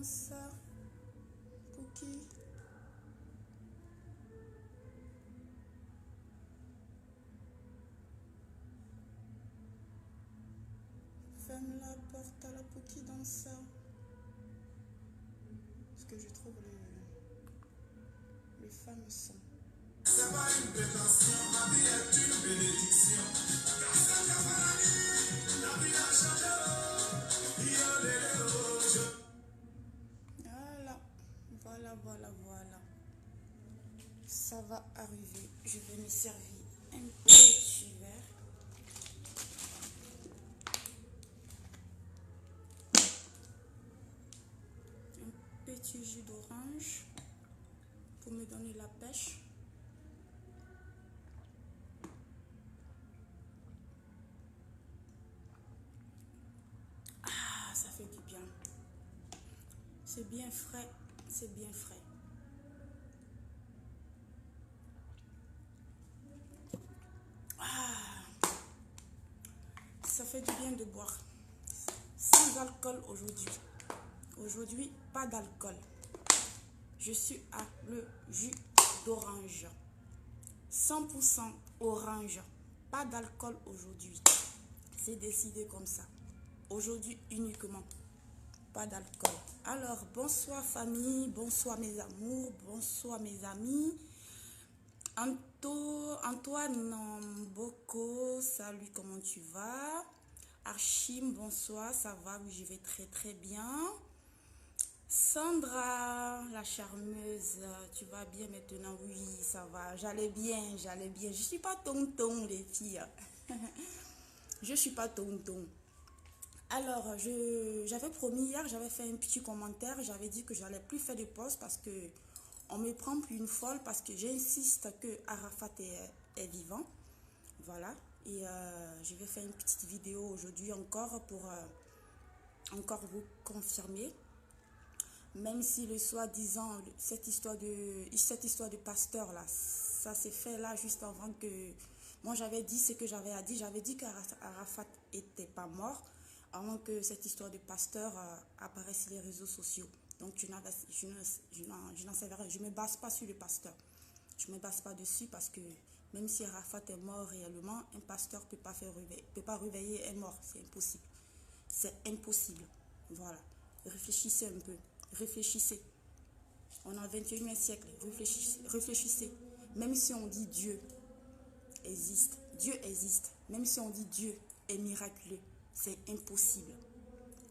ça. Cookie. Ferme la porte à la Pookie dans ça. Parce que je trouve les femmes sont. C'est pas une prétention, ma vie est une bénédiction. Grâce à la vie a changé. Voilà. Ça va arriver. Je vais me servir un petit verre. Un petit jus d'orange pour me donner la pêche. Ah, ça fait du bien. C'est bien frais. C'est bien frais. Ah, ça fait du bien de boire. Sans alcool aujourd'hui. Aujourd'hui, pas d'alcool. Je suis à le jus d'orange. 100% orange. Pas d'alcool aujourd'hui. C'est décidé comme ça. Aujourd'hui uniquement. Pas d'alcool. Alors, bonsoir famille, bonsoir mes amours, bonsoir mes amis. Antoine Boko, salut, comment tu vas? Archim, bonsoir, ça va? Oui, je vais très très bien. Sandra, la charmeuse, tu vas bien maintenant? Oui, ça va, j'allais bien. Je suis pas tonton, les filles. Je suis pas tonton. Alors, j'avais promis hier, j'avais fait un petit commentaire, j'avais dit que j'allais plus faire de pause parce que on me prend pour une folle, parce que j'insiste que Arafat est vivant. Voilà. Et je vais faire une petite vidéo aujourd'hui encore pour encore vous confirmer. Même si le soi-disant, cette histoire de pasteur là, ça s'est fait là juste avant que... Moi j'avais dit ce que j'avais à dire, j'avais dit qu'Arafat était pas mort avant que cette histoire de pasteur apparaisse sur les réseaux sociaux. Donc je n'en sais rien, je ne me base pas sur le pasteur. Je ne me base pas dessus parce que même si Arafat est mort réellement, un pasteur ne peut pas réveiller un mort, c'est impossible. C'est impossible. Voilà. Réfléchissez un peu. Réfléchissez. On est au 21e siècle. Réfléchissez. Même si on dit Dieu existe. Même si on dit Dieu est miraculeux, c'est impossible.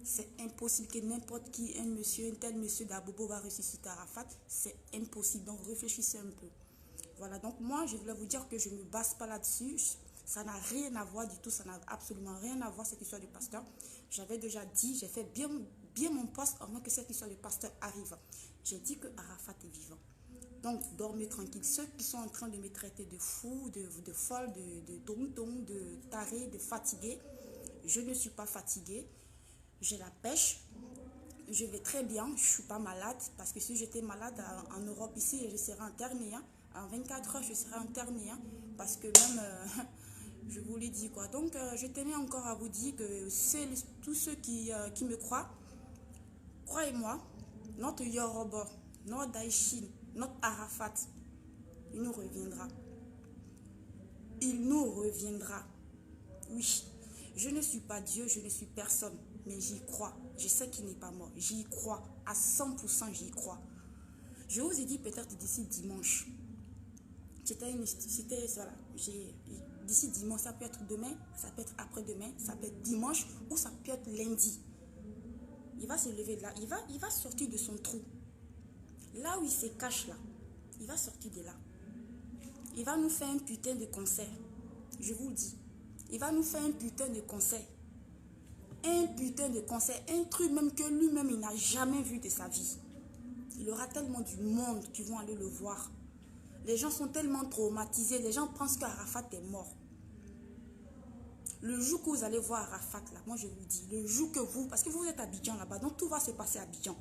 C'est impossible que n'importe qui, un tel monsieur d'Abobo va ressusciter Arafat. C'est impossible. Donc réfléchissez un peu. Voilà. Donc moi, je voulais vous dire que je ne me base pas là-dessus. Ça n'a rien à voir du tout. Ça n'a absolument rien à voir cette histoire du pasteur. J'avais déjà dit, j'ai fait bien mon poste avant que cette histoire de pasteur arrive. J'ai dit que Arafat est vivant. Donc, dormez tranquille. Ceux qui sont en train de me traiter de fou, de folle, de tonton, de taré, de fatigué, je ne suis pas fatiguée. J'ai la pêche. Je vais très bien. Je ne suis pas malade. Parce que si j'étais malade en Europe ici, je serais internée. En 24 heures, je serais internée. Parce que même... je vous l'ai dit quoi. Donc, je tenais encore à vous dire que tous ceux qui me croient, croyez-moi, notre Yoruba, notre Daishin, notre Arafat, il nous reviendra. Il nous reviendra. Oui, je ne suis pas Dieu, je ne suis personne, mais j'y crois. Je sais qu'il n'est pas mort. J'y crois. À 100%, j'y crois. Je vous ai dit peut-être d'ici dimanche. Voilà. D'ici dimanche, ça peut être demain, ça peut être après-demain, ça peut être dimanche ou ça peut être lundi. Il va se lever de là, il va sortir de son trou. Là où il se cache là, il va sortir de là. Il va nous faire un putain de concert. Je vous le dis. Il va nous faire un putain de concert. Un putain de concert. Un truc même que lui-même, il n'a jamais vu de sa vie. Il aura tellement du monde qui vont aller le voir. Les gens sont tellement traumatisés. Les gens pensent qu'Arafat est mort. Le jour que vous allez voir Arafat, là, moi je vous dis, le jour que vous... Parce que vous êtes à Abidjan là-bas, donc tout va se passer à Abidjan.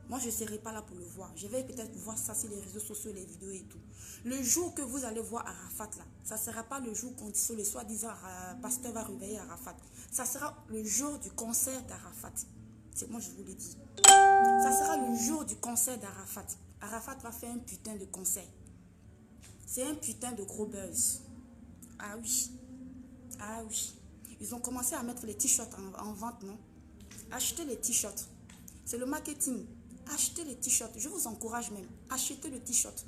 Moi, je ne serai pas là pour le voir. Je vais peut-être voir ça sur les réseaux sociaux, les vidéos et tout. Le jour que vous allez voir Arafat, là, ça ne sera pas le jour qu'on dit le soi-disant pasteur va réveiller Arafat. Ça sera le jour du concert d'Arafat. C'est moi, je vous le dis. Ça sera le jour du concert d'Arafat. Arafat va faire un putain de concert. C'est un putain de gros buzz. Ah oui. Ah oui. Ils ont commencé à mettre les t-shirts en vente, non? Achetez les t-shirts. C'est le marketing. Achetez les t-shirts. Je vous encourage même. Achetez le t-shirt.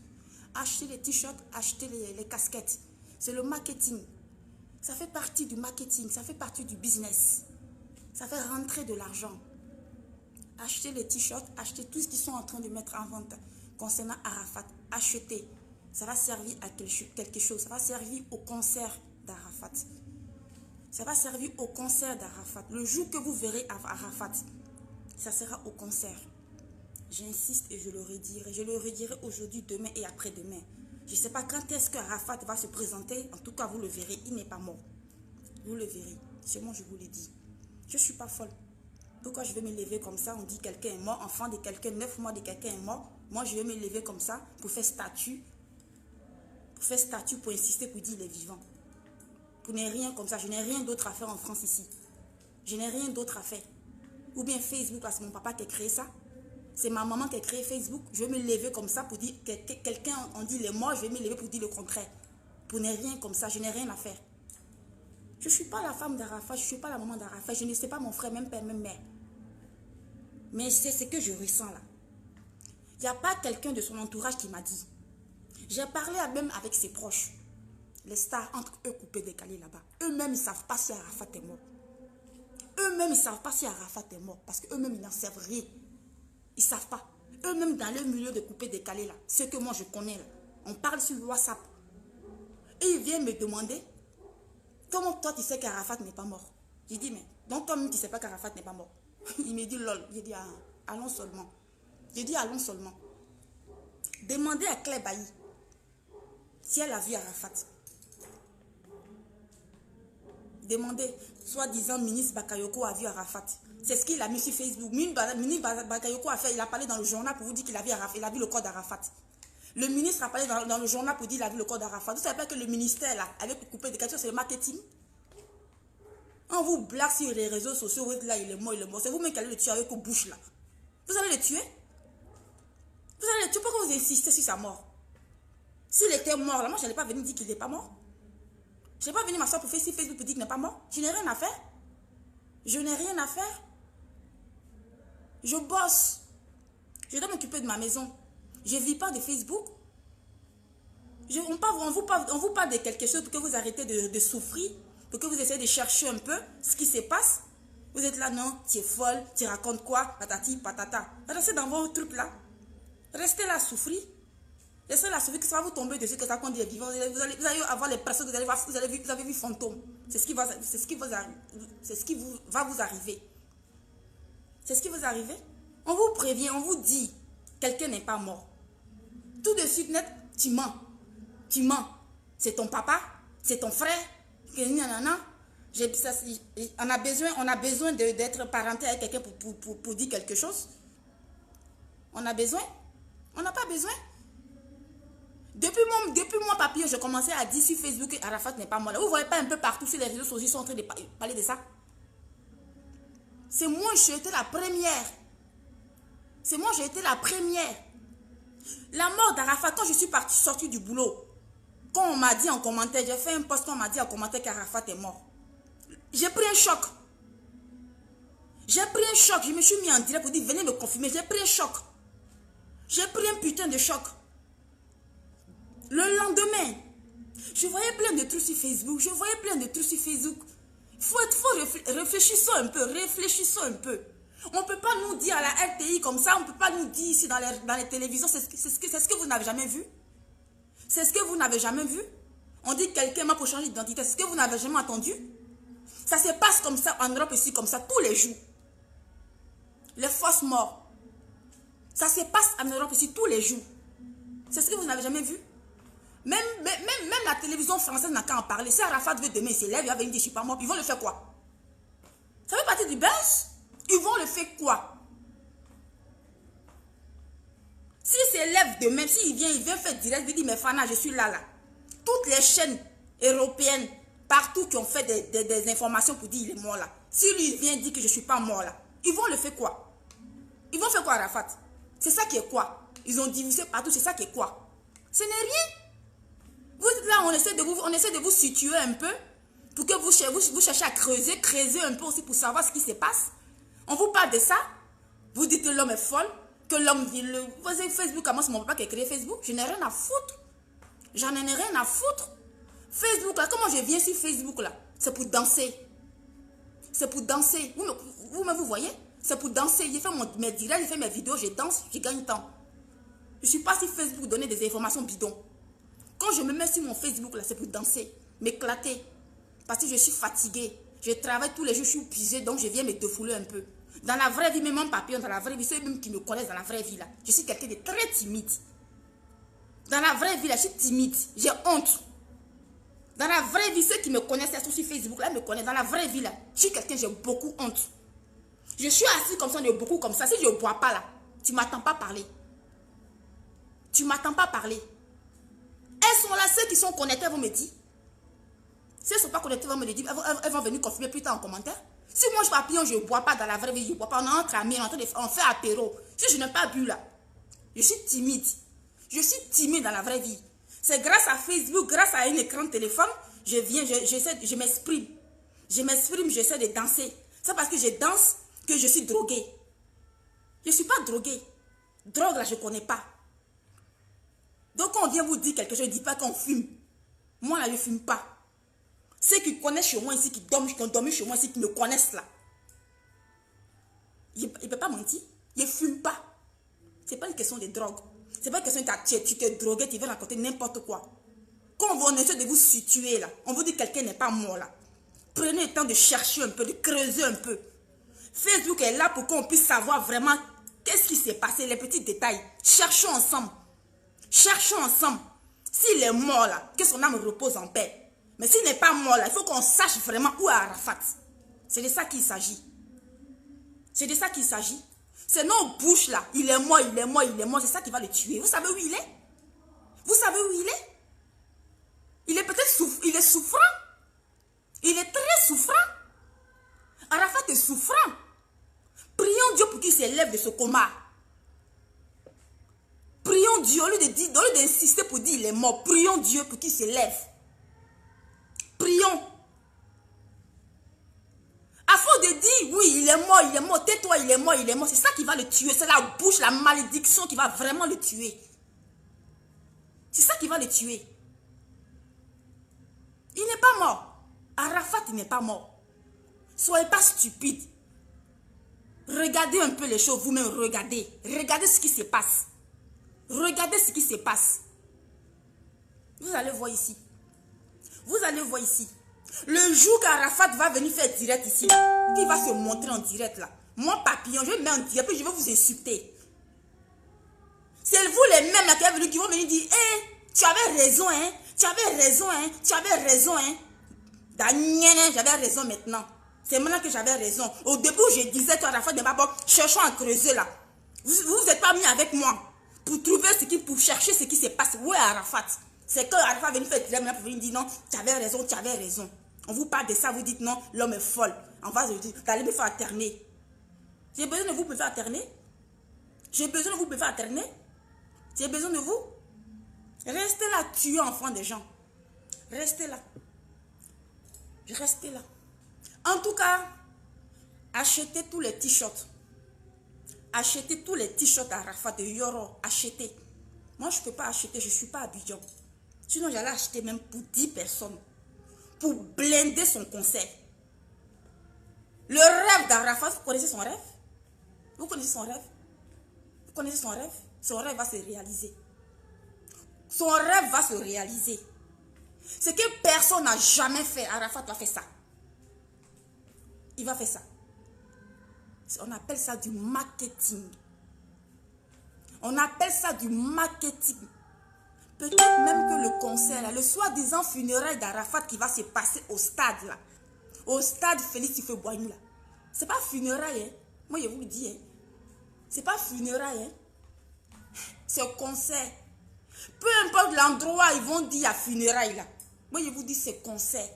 Achetez les t-shirts, achetez les casquettes. C'est le marketing. Ça fait partie du marketing. Ça fait partie du business. Ça fait rentrer de l'argent. Achetez les t-shirts, achetez tout ce qu'ils sont en train de mettre en vente concernant Arafat. Achetez. Ça va servir à quelque chose. Ça va servir au concert d'Arafat. Ça va servir au concert d'Arafat. Le jour que vous verrez Arafat, ça sera au concert. J'insiste et je le redirai. Je le redirai aujourd'hui, demain et après-demain. Je ne sais pas quand est-ce que Arafat va se présenter. En tout cas, vous le verrez. Il n'est pas mort. Vous le verrez. C'est moi, je vous le dis. Je ne suis pas folle. Pourquoi je vais me lever comme ça? On dit quelqu'un est mort. Enfant de quelqu'un, 9 mois de quelqu'un est mort. Moi, je vais me lever comme ça pour faire statut. Pour faire statut, pour insister, pour dire il est vivant. Pour ne rien comme ça. Je n'ai rien d'autre à faire en France ici. Je n'ai rien d'autre à faire. Ou bien Facebook, c'est mon papa qui a créé ça. C'est ma maman qui a créé Facebook. Je vais me lever comme ça pour dire que quelqu'un, on dit il est mort, je vais me lever pour dire le contraire. Pour ne rien comme ça, je n'ai rien à faire. Je ne suis pas la femme d'Arafat, je ne suis pas la maman d'Arafat, je ne sais pas mon frère, même père, même mère. Mais c'est ce que je ressens là. Il n'y a pas quelqu'un de son entourage qui m'a dit. J'ai parlé même avec ses proches. Les stars entre eux coupés, décalés là-bas. Eux-mêmes, ils ne savent pas si Arafat est mort. Eux-mêmes, ils ne savent pas si Arafat est mort. Parce qu'eux-mêmes, ils n'en savent rien. Ils ne savent pas. Eux-mêmes, dans le milieu de coupés, décalés là, ce que moi je connais là, on parle sur WhatsApp. Et ils viennent me demander, comment toi tu sais qu'Arafat n'est pas mort? J'ai dit, mais donc toi-même tu ne sais pas qu'Arafat n'est pas mort. Il me dit, lol. J'ai dit, ah, allons seulement. J'ai dit, allons seulement. Demandez à Claire Bailly si elle a vu Arafat. Demandez, soi-disant, ministre Bakayoko a vu Arafat. C'est ce qu'il a mis sur Facebook. Ministre Bakayoko a fait, il a parlé dans le journal pour vous dire qu'il a vu Arafat, il a vu le corps d'Arafat. Le ministre a parlé dans le journal pour dire qu'il a vu le corps d'Arafat. Vous ne savez pas que le ministère, là, avec coupé des questions, c'est le marketing. On vous blague sur les réseaux sociaux, vous êtes là, il est mort, il est mort. C'est vous-même qui allez le tuer avec vos bouches, là. Vous allez le tuer? Vous allez le tuer, pourquoi vous insistez sur sa mort? S'il était mort, là, moi, je n'allais pas venir dire qu'il n'est pas mort. Je n'ai pas venu m'asseoir pour faire sur Facebook pour dire qu'il n'est pas mort. Je n'ai rien à faire. Je n'ai rien à faire. Je bosse. Je dois m'occuper de ma maison. Je ne vis pas de Facebook. On vous parle de quelque chose pour que vous arrêtez de souffrir, pour que vous essayez de chercher un peu ce qui se passe. Vous êtes là, non, tu es folle, tu racontes quoi, patati, patata. Restez dans vos trucs là. Restez là, souffrir. Laissez la souffrir, que ça va vous tomber dessus, que ça qu'on dit est vivant. Vous allez avoir les personnes, vous allez voir, vous avez vu fantôme. C'est ce qui va vous arriver. C'est ce qui vous arrive. On vous prévient, on vous dit, quelqu'un n'est pas mort. Tout de suite, net, tu mens. Tu mens. C'est ton papa, c'est ton frère. On a besoin d'être parenté avec quelqu'un pour dire quelque chose. On a besoin. On n'a pas besoin. Depuis mon papier, je commençais à dire sur Facebook que Arafat n'est pas mort. Vous ne voyez pas un peu partout sur les réseaux sociaux, ils sont en train de parler de ça. C'est moi, j'ai été la première. C'est moi, j'ai été la première. La mort d'Arafat, quand je suis sortie du boulot, quand on m'a dit en commentaire, j'ai fait un post, on m'a dit en commentaire qu'Arafat est mort. J'ai pris un choc. J'ai pris un choc. Je me suis mis en direct pour dire, venez me confirmer. J'ai pris un choc. J'ai pris un putain de choc. Le lendemain, je voyais plein de trucs sur Facebook. Réfléchissons un peu. Réfléchissons un peu. On ne peut pas nous dire à la RTI comme ça. On ne peut pas nous dire ici dans les télévisions. C'est ce que vous n'avez jamais vu. C'est ce que vous n'avez jamais vu. On dit que quelqu'un m'a pour changer d'identité. C'est ce que vous n'avez jamais entendu. Ça se passe comme ça en Europe ici, comme ça, tous les jours. Les fausses morts. Ça se passe en Europe ici tous les jours. C'est ce que vous n'avez jamais vu. Même la télévision française n'a qu'à en parler. Si Arafat veut demain, il s'élève, il va venir dire je ne suis pas mort. Ils vont le faire quoi? Ça fait partie du buzz. Ils vont le faire quoi? S'il s'élève demain, s'il vient faire direct, il dit mais Fana, je suis là. Toutes les chaînes européennes, partout qui ont fait des informations pour dire il est mort là. Si lui vient dire que je ne suis pas mort là, Ils vont le faire quoi? Ils vont faire quoi, Arafat? C'est ça qui est quoi? Ils ont divisé partout, c'est ça qui est quoi? Ce n'est rien. Vous êtes là, on essaie de vous situer un peu pour que vous cherchiez à creuser un peu aussi pour savoir ce qui se passe. On vous parle de ça. Vous dites que l'homme est folle, que l'homme dit, Facebook, comment c'est mon papa qui a créé Facebook? Je n'ai rien à foutre. J'en ai rien à foutre. Facebook, là, comment je viens sur Facebook, là? C'est pour danser. C'est pour danser. Vous-même, vous voyez? C'est pour danser. J'ai fait mes directs, j'ai fait mes vidéos, je danse, je gagne temps. Je ne suis pas sur Facebook pour donner des informations bidons. Quand je me mets sur mon Facebook, là, c'est pour danser, m'éclater. Parce que je suis fatiguée. Je travaille tous les jours, je suis épuisée, donc je viens me défouler un peu. Dans la vraie vie, même en papillon, dans la vraie vie, ceux même qui me connaissent dans la vraie vie, là, je suis quelqu'un de très timide. Dans la vraie vie, là, je suis timide. J'ai honte. Dans la vraie vie, ceux qui me connaissent, sur Facebook, là, me connaissent. Dans la vraie vie, là, je suis quelqu'un, j'ai beaucoup honte. Je suis assis comme ça, on est beaucoup comme ça. Si je ne bois pas, là, tu ne m'attends pas parler. Tu ne m'attends pas parler. Elles sont là, ceux qui sont connectés, vont me dire. Si elles ne sont pas connectées, vont me le dire. Elles vont venir confirmer plus tard en commentaire. Si moi je papillon, je ne bois pas dans la vraie vie, je ne bois pas. On est entre amis, on fait apéro. Si je n'ai pas bu là, je suis timide. Je suis timide dans la vraie vie. C'est grâce à Facebook, grâce à un écran de téléphone, je m'exprime. Je m'exprime, j'essaie de danser. C'est parce que je danse que je suis droguée. Je ne suis pas droguée. Drogue là, je ne connais pas. Donc quand on vient vous dire quelque chose, je ne dis pas qu'on fume. Moi là, je ne fume pas. Ceux qui connaissent chez moi ici, qui ont dormi chez moi ici, qui me connaissent là. Il ne peut pas mentir. Il ne fume pas. Ce n'est pas une question de drogue. Ce n'est pas une question de tu t'es drogué, tu veux raconter n'importe quoi. Quand on essaie de vous situer là, on vous dit que quelqu'un n'est pas mort là. Prenez le temps de chercher un peu, de creuser un peu. Facebook est là pour qu'on puisse savoir vraiment qu'est-ce qui s'est passé, les petits détails. Cherchons ensemble. Cherchons ensemble. S'il est mort là, que son âme repose en paix. Mais s'il n'est pas mort là, il faut qu'on sache vraiment où est Arafat. C'est de ça qu'il s'agit. C'est de ça qu'il s'agit. C'est nos bouches là. Il est mort, il est mort, il est mort. C'est ça qui va le tuer. Vous savez où il est? Vous savez où il est? Il est peut-être il est souffrant. Il est très souffrant. Arafat est souffrant. Prions Dieu pour qu'il s'élève de ce coma. Prions Dieu, au lieu d'insister pour dire il est mort, prions Dieu pour qu'il s'élève. Prions. À force de dire oui, il est mort, tais-toi, il est mort, c'est ça qui va le tuer. C'est la bouche, la malédiction qui va vraiment le tuer. C'est ça qui va le tuer. Il n'est pas mort. Arafat, il n'est pas mort. Soyez pas stupide. Regardez un peu les choses vous-même, regardez. Regardez ce qui se passe. Regardez ce qui se passe. Vous allez voir ici. Vous allez voir ici. Le jour qu'Arafat va venir faire direct ici, il va se montrer en direct là. Moi, papillon, je vais me mettre en direct, puis je vais vous insulter. C'est vous les mêmes là qui vont venir dire, hé, tu avais raison, hein. Tu avais raison, hein. Tu avais raison, hein. J'avais raison maintenant. C'est maintenant que j'avais raison. Au début, je disais qu'Arafat n'est pas bon. Cherchons à creuser là. Vous vous êtes pas mis avec moi pour chercher ce qui se passe. Où est Arafat? C'est que Arafat vient faire direct pour venir dire non, tu avais raison, tu avais raison. On vous parle de ça, vous dites non, l'homme est folle. On va vous dire, d'aller me faire alterner. J'ai besoin de vous pour me faire alterner. J'ai besoin de vous pour me faire alterner. J'ai besoin de vous. Restez là, tuez enfant des gens. Restez là. Restez là. En tout cas, achetez tous les t-shirts. Achetez tous les t-shirts à Arafat de Yoro. Achetez. Moi, je ne peux pas acheter, je ne suis pas à Abidjan. Sinon, j'allais acheter même pour 10 personnes. Pour blinder son concert. Le rêve d'Arafat, vous connaissez son rêve? Vous connaissez son rêve? Vous connaissez son rêve? Son rêve va se réaliser. Son rêve va se réaliser. Ce que personne n'a jamais fait, Arafat va faire ça. Il va faire ça. On appelle ça du marketing. On appelle ça du marketing. Peut-être même que le concert, là, le soi-disant funérailles d'Arafat qui va se passer au stade, là. Au stade Félix Houphouët-Boigny, là. C'est pas funérailles, hein. Moi, je vous le dis, hein. C'est pas funérailles, hein. C'est concert. Peu importe l'endroit, ils vont dire à funérailles, là. Moi, je vous dis, c'est concert.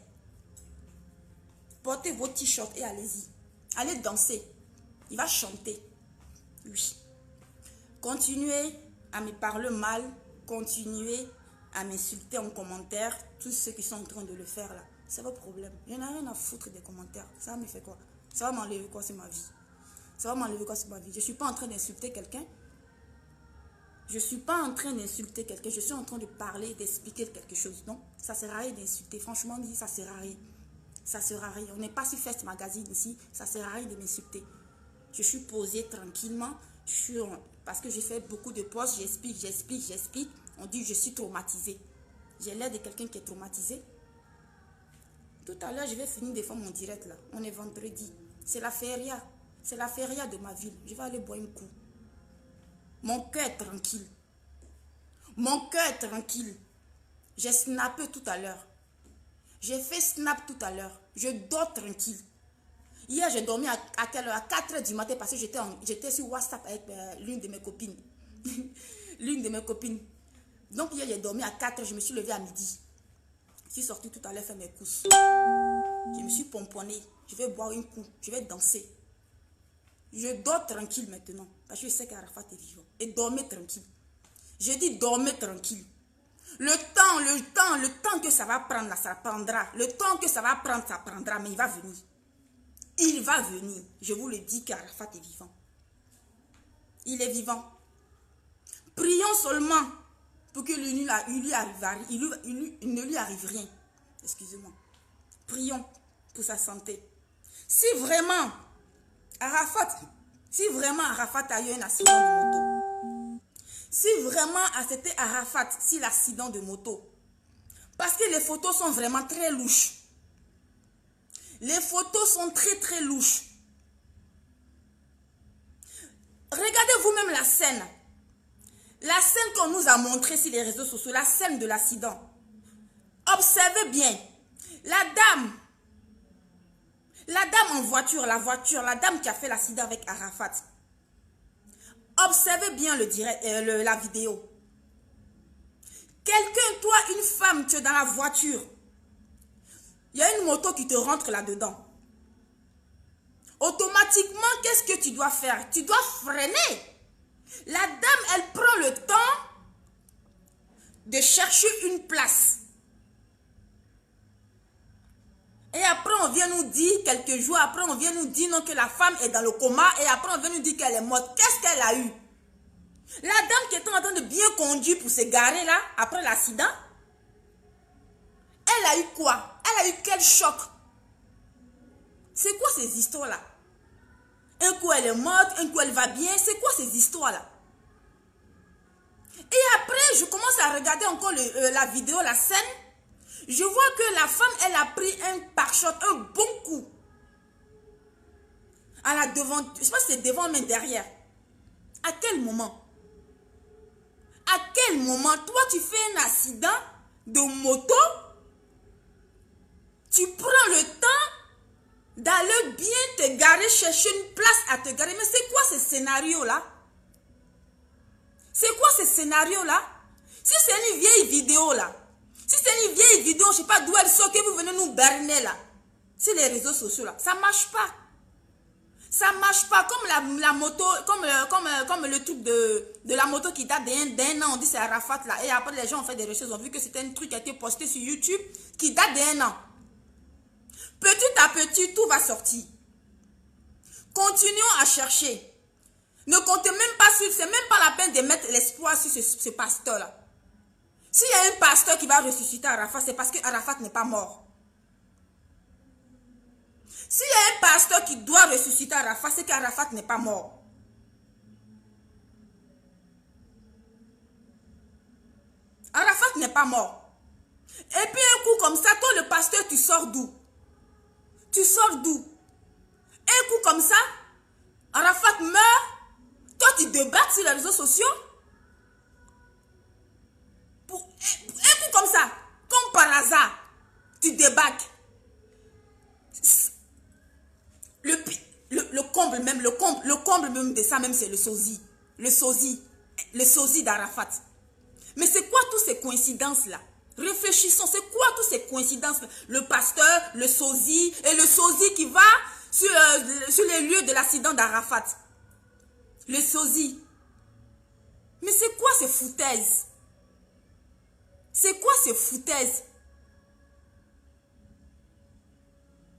Portez vos t-shirts et allez-y. Allez danser. Il va chanter. Oui. Continuez à me parler mal. Continuez à m'insulter en commentaire. Tous ceux qui sont en train de le faire là. C'est votre problème. Il n'y en a rien à foutre des commentaires. Ça me fait quoi? Ça va m'enlever quoi? C'est ma vie. Ça va m'enlever quoi? C'est ma vie. Je ne suis pas en train d'insulter quelqu'un. Je ne suis pas en train d'insulter quelqu'un. Je suis en train de parler, d'expliquer quelque chose. Non, ça ne sert à rien d'insulter. Franchement, ça ne sert à rien. Ça ne sert à rien. On n'est pas sur Fest Magazine ici. Ça ne sert à rien de m'insulter. Je suis posée tranquillement. Parce que j'ai fait beaucoup de posts. J'explique. On dit que je suis traumatisée. J'ai l'air de quelqu'un qui est traumatisé. Tout à l'heure, je vais finir de faire mon direct là. On est vendredi. C'est la feria. C'est la feria de ma ville. Je vais aller boire un coup. Mon cœur est tranquille. Mon cœur est tranquille. J'ai snappé tout à l'heure. J'ai fait snap tout à l'heure. Je dors tranquille. Hier, j'ai dormi à quelle heure? À 4 h du matin parce que j'étais sur WhatsApp avec l'une de mes copines. L'une de mes copines. Donc hier, j'ai dormi à 4 h. Je me suis levée à midi. Je suis sortie tout à l'heure faire mes courses. Je me suis pomponnée. Je vais boire un coup. Je vais danser. Je dors tranquille maintenant. Parce que je sais qu'Arafat est vivant. Et dormez tranquille. Je dis dormez tranquille. Le temps que ça va prendre là, ça prendra. Le temps que ça va prendre, ça prendra. Mais il va venir. Il va venir. Je vous le dis qu'Arafat est vivant. Il est vivant. Prions seulement pour que il ne lui arrive rien. Excusez-moi. Prions pour sa santé. Si vraiment Arafat a eu un accident de moto, si vraiment c'était Arafat, si l'accident de moto, parce que les photos sont vraiment très louches. Les photos sont très louches. Regardez vous-même la scène. La scène qu'on nous a montrée sur les réseaux sociaux, la scène de l'accident. Observez bien. La dame en voiture, la dame qui a fait l'accident avec Arafat. Observez bien la vidéo. Quelqu'un, toi, une femme, tu es dans la voiture. Il y a une moto qui te rentre là-dedans. Automatiquement, qu'est-ce que tu dois faire? Tu dois freiner. La dame, elle prend le temps de chercher une place. Et après, on vient nous dire, quelques jours après, on vient nous dire non, que la femme est dans le coma. Et après, on vient nous dire qu'elle est morte. Qu'est-ce qu'elle a eu? La dame qui était en train de bien conduire pour se garer là, après l'accident, elle a eu quoi? Elle a eu quel choc? C'est quoi ces histoires-là? Un coup, elle est morte, un coup, elle va bien. C'est quoi ces histoires-là? Et après, je commence à regarder encore la vidéo, la scène. Je vois que la femme, elle a pris un pare-choc, un bon coup. À la devant, je ne sais pas si c'est devant, mais derrière. À quel moment? À quel moment, toi, tu fais un accident de moto, tu prends le temps d'aller bien te garer, chercher une place à te garer. Mais c'est quoi ce scénario-là? C'est quoi ce scénario-là? Si c'est une vieille vidéo là, si c'est une vieille vidéo, je ne sais pas d'où elle sort, que vous venez nous berner là, sur les réseaux sociaux là, ça ne marche pas. Ça ne marche pas. Comme la moto, comme le truc de la moto qui date d'un an, on dit c'est Arafat là. Et après les gens ont fait des recherches, ont vu que c'était un truc qui a été posté sur YouTube qui date d'un an. Petit à petit, tout va sortir. Continuons à chercher. Ne comptez même pas sur, c'est même pas la peine de mettre l'espoir sur ce pasteur-là. S'il y a un pasteur qui va ressusciter Arafat, c'est parce que Arafat n'est pas mort. S'il y a un pasteur qui doit ressusciter Arafat, c'est qu'Arafat n'est pas mort. Arafat n'est pas mort. Et puis un coup comme ça, toi le pasteur, tu sors d'où? Tu sors d'où? Un coup comme ça, Arafat meurt. Toi, tu débarques sur les réseaux sociaux. Un coup comme ça, comme par hasard, tu débarques. Le comble même, le comble même de ça même, c'est le sosie. Le sosie d'Arafat. Mais c'est quoi toutes ces coïncidences-là? Réfléchissons, c'est quoi toutes ces coïncidences-là? Le pasteur, le sosie, et le sosie qui va sur les lieux de l'accident d'Arafat. Le sosie. Mais c'est quoi ces foutaises? C'est quoi ces foutaises?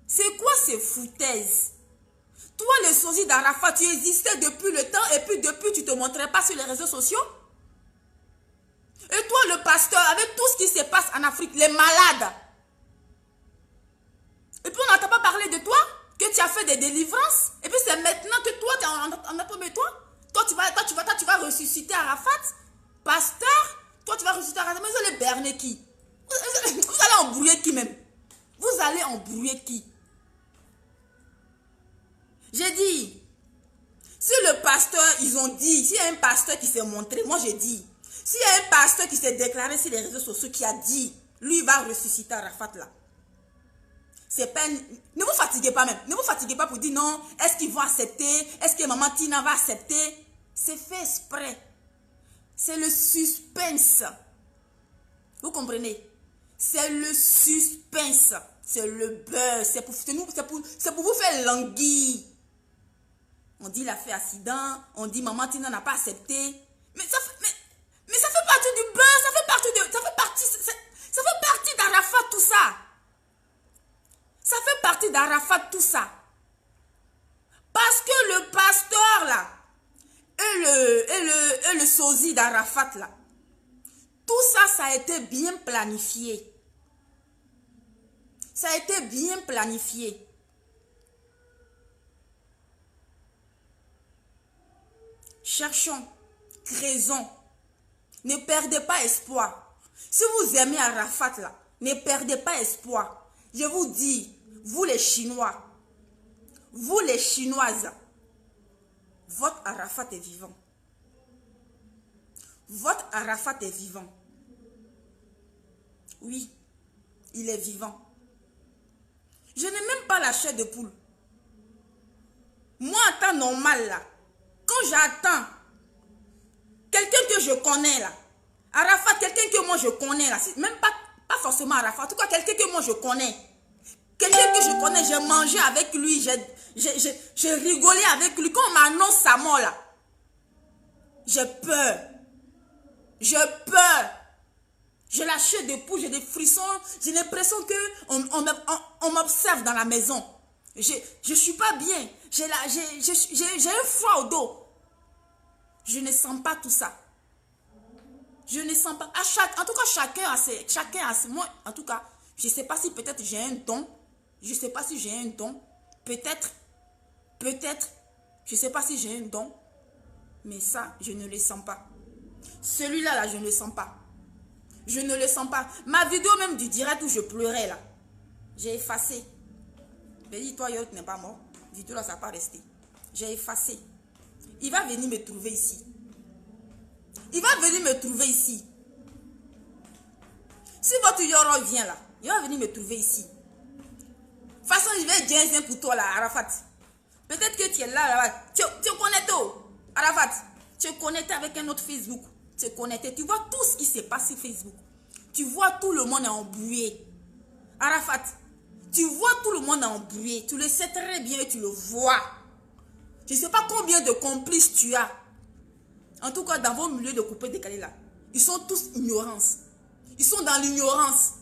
C'est quoi ces foutaises? Toi, le sosie d'Arafat, tu existais depuis le temps et puis depuis, tu ne te montrais pas sur les réseaux sociaux? Et toi, le pasteur, avec tout ce qui se passe en Afrique, les malades. Et puis, on n'entend pas parler de toi, que tu as fait des délivrances. Et puis, c'est maintenant que toi, tu es en attente de toi. Toi, tu vas ressusciter Arafat. Pasteur, toi, tu vas ressusciter Arafat. Mais vous allez berner qui? Vous allez embrouiller qui même? Vous allez embrouiller qui? J'ai dit, si le pasteur, ils ont dit, s'il y a un pasteur qui s'est montré, moi j'ai dit, s'il y a un pasteur qui s'est déclaré sur les réseaux sociaux, qui a dit, lui il va ressusciter Arafat là. C'est pas, ne vous fatiguez pas même, ne vous fatiguez pas pour dire non, est-ce qu'ils vont accepter, est-ce que maman Tina va accepter? C'est fait exprès. C'est le suspense. Vous comprenez? C'est le suspense. C'est le beurre. C'est pour vous faire languir. On dit il a fait accident. On dit maman Tina n'a pas accepté. Mais ça fait partie du beurre. Ça fait partie d'Arafat tout ça. Ça fait partie d'Arafat tout ça. Parce que le pasteur là et le sosie d'Arafat là, tout ça, ça a été bien planifié. Ça a été bien planifié. Cherchons, créons. Ne perdez pas espoir. Si vous aimez Arafat là, ne perdez pas espoir. Je vous dis, vous les Chinois, vous les Chinoises, votre Arafat est vivant. Votre Arafat est vivant. Oui, il est vivant. Je n'ai même pas la chair de poule. Moi, en temps normal, là, quand j'attends quelqu'un que je connais, là, Arafat, quelqu'un que moi je connais, là, même pas forcément Arafat, en tout cas, quelqu'un que moi je connais, quelqu'un que je connais, j'ai mangé avec lui, j'ai rigolé avec lui, quand on m'annonce sa mort, là, j'ai peur. J'ai peur. J'ai la chair de poule, j'ai des frissons. J'ai l'impression qu'on m'observe dans la maison. Je ne suis pas bien. J'ai un froid au dos. Je ne sens pas tout ça. Je ne sens pas. En tout cas, chacun a ses. Moi, en tout cas, je ne sais pas si peut-être j'ai un don. Je ne sais pas si j'ai un don. Peut-être. Je ne sais pas si j'ai un don. Mais ça, je ne le sens pas. Celui-là, là, je ne le sens pas. Je ne le sens pas. Ma vidéo même du direct où je pleurais, là, j'ai effacé. Mais dis-toi, York n'est pas mort. Vidéo là, ça n'a pas resté. J'ai effacé. Il va venir me trouver ici. Il va venir me trouver ici. Si votre Yoro vient là, il va venir me trouver ici. De toute façon, je vais dire pour toi là, Arafat. Peut-être que tu es là. Tu connais tout. Arafat, tu es connecté avec un autre Facebook. Tu es connecté. Tu vois tout ce qui se passe sur Facebook. Tu vois tout le monde est embrouillé. Arafat, tu vois tout le monde est embrouillé. Tu le sais très bien et tu le vois. Je ne sais pas combien de complices tu as. En tout cas, dans vos milieux de coupés décalés là, ils sont tous ignorance. Ils sont dans l'ignorance.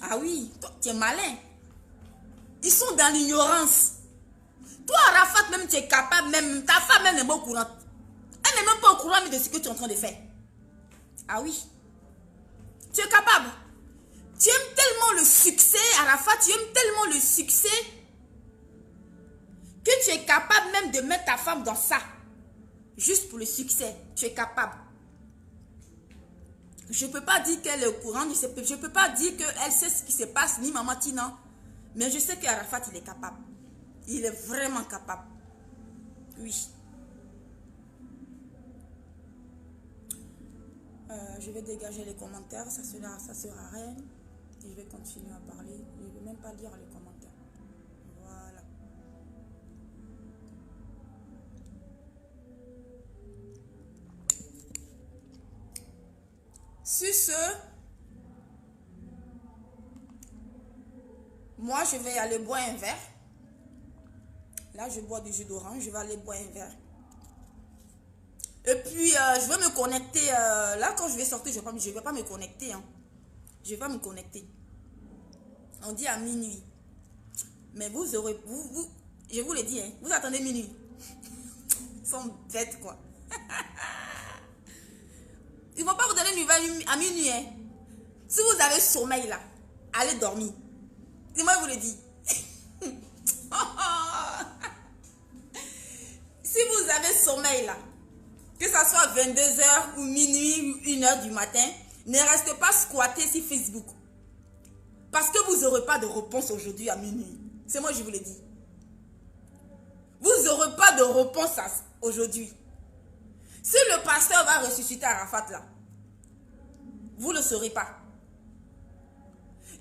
Ah oui, toi, tu es malin. Ils sont dans l'ignorance. Toi, Arafat, même tu es capable, même ta femme même n'est pas au courant. Elle n'est même pas au courant de ce que tu es en train de faire. Ah oui. Tu es capable. Tu aimes tellement le succès, Arafat, tu aimes tellement le succès que tu es capable même de mettre ta femme dans ça. Juste pour le succès. Tu es capable. Je ne peux pas dire qu'elle est au courant. Je ne peux pas dire qu'elle sait ce qui se passe, ni maman Tina. Mais je sais qu'Arafat, il est capable. Il est vraiment capable. Oui. Je vais dégager les commentaires. Ça sera rien. Et je vais continuer à parler. Je ne vais même pas lire les commentaires. Voilà. Sur ce, moi je vais aller boire un verre. Là, je bois du jus d'orange. Je vais aller boire un verre. Et puis, je vais me connecter. Là, quand je vais sortir, je ne vais pas me connecter. Hein. Je vais pas me connecter. On dit à minuit. Mais vous aurez... je vous l'ai dit, hein, vous attendez minuit. Ils sont bêtes, quoi. Ils ne vont pas vous donner une nouvelle à minuit. Hein. Si vous avez sommeil, là, allez dormir. C'est moi qui vous le dis. Si vous avez sommeil, là, que ça soit 22h ou minuit ou 1h du matin, ne restez pas squatté sur Facebook. Parce que vous n'aurez pas de réponse aujourd'hui à minuit. C'est moi, je vous le dis. Vous n'aurez pas de réponse aujourd'hui. Si le pasteur va ressusciter Arafat là, vous ne le saurez pas.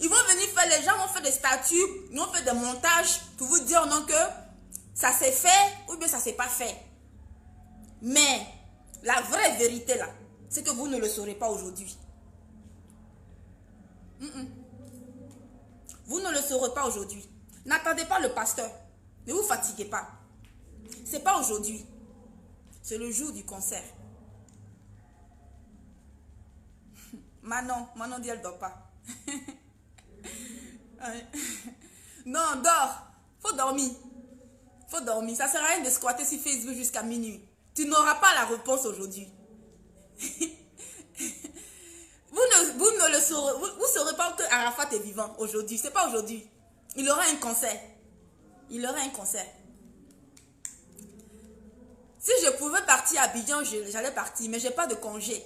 Ils vont venir faire, les gens vont faire des statuts, ils vont faire des montages pour vous dire non que ça s'est fait ou bien ça s'est pas fait. Mais la vraie vérité là, c'est que vous ne le saurez pas aujourd'hui. Vous ne le saurez pas aujourd'hui. N'attendez pas le pasteur. Ne vous fatiguez pas. C'est pas aujourd'hui. C'est le jour du concert. Manon dit elle dort pas. Non, dors. Faut dormir. Faut dormir. Ça sert à rien de squatter sur Facebook jusqu'à minuit. Tu n'auras pas la réponse aujourd'hui. Vous ne le saurez. Vous saurez pas que Arafat est vivant aujourd'hui. C'est pas aujourd'hui. Il aura un concert. Il aura un concert. Si je pouvais partir à Abidjan, j'allais partir, mais j'ai pas de congé.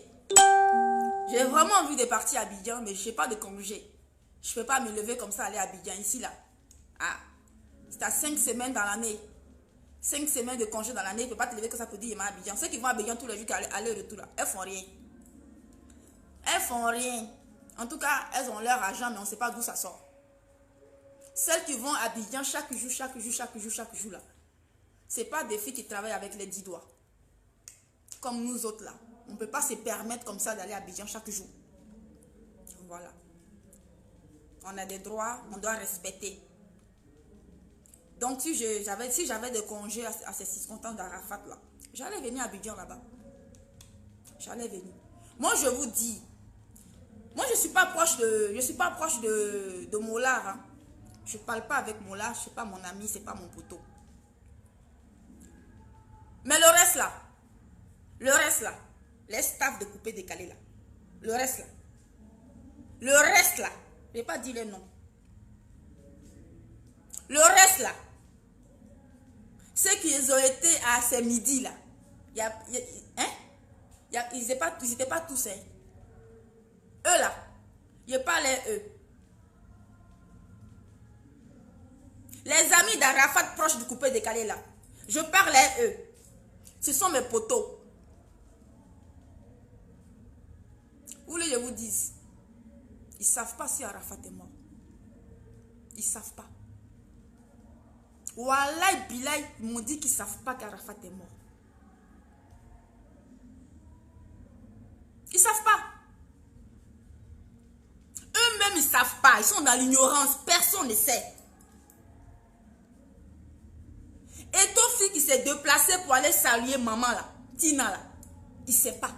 J'ai vraiment envie de partir à Abidjan, mais j'ai pas de congé. Je peux pas me lever comme ça, aller à Abidjan, ici, là. Ah, c'est à 5 semaines dans l'année. 5 semaines de congé dans l'année, il ne peut pas te lever que ça pour dire, à Abidjan. Ceux qui vont à Abidjan tous les jours, aller-retour, là, elles font rien. Elles font rien. En tout cas, elles ont leur argent, mais on ne sait pas d'où ça sort. Celles qui vont à Abidjan chaque jour, là. Ce n'est pas des filles qui travaillent avec les 10 doigts. Comme nous autres, là. On ne peut pas se permettre comme ça d'aller à Abidjan chaque jour. Voilà. On a des droits, on doit respecter. Donc, si j'avais des congés à ces 6 contents d'Arafat, là, j'allais venir à Abidjan là-bas. J'allais venir. Moi, je vous dis, moi, je ne suis pas proche de Mollard. Hein. Je ne parle pas avec Mollard, ce n'est pas mon ami, ce n'est pas mon poteau. Mais le reste là, les staffs de coupé décalé là, le reste là, je ne vais pas dire les noms. Le reste là, ceux qui ont été à ces midis là, ils n'étaient pas tous. Hein. Eux là, je parlais eux. Les amis d'Arafat proches du coupé décalé là, je parlais eux. Ce sont mes poteaux. Vous voulez que je vous dise, ils ne savent pas si Arafat est mort. Ils ne savent pas. Wallahi Bilay, ils m'ont dit qu'ils ne savent pas qu'Arafat est mort. Ils ne savent pas. Eux-mêmes, ils ne savent pas. Ils sont dans l'ignorance. Personne ne sait. Et ton fils qui s'est déplacé pour aller saluer maman là, Tina là, il ne sait pas.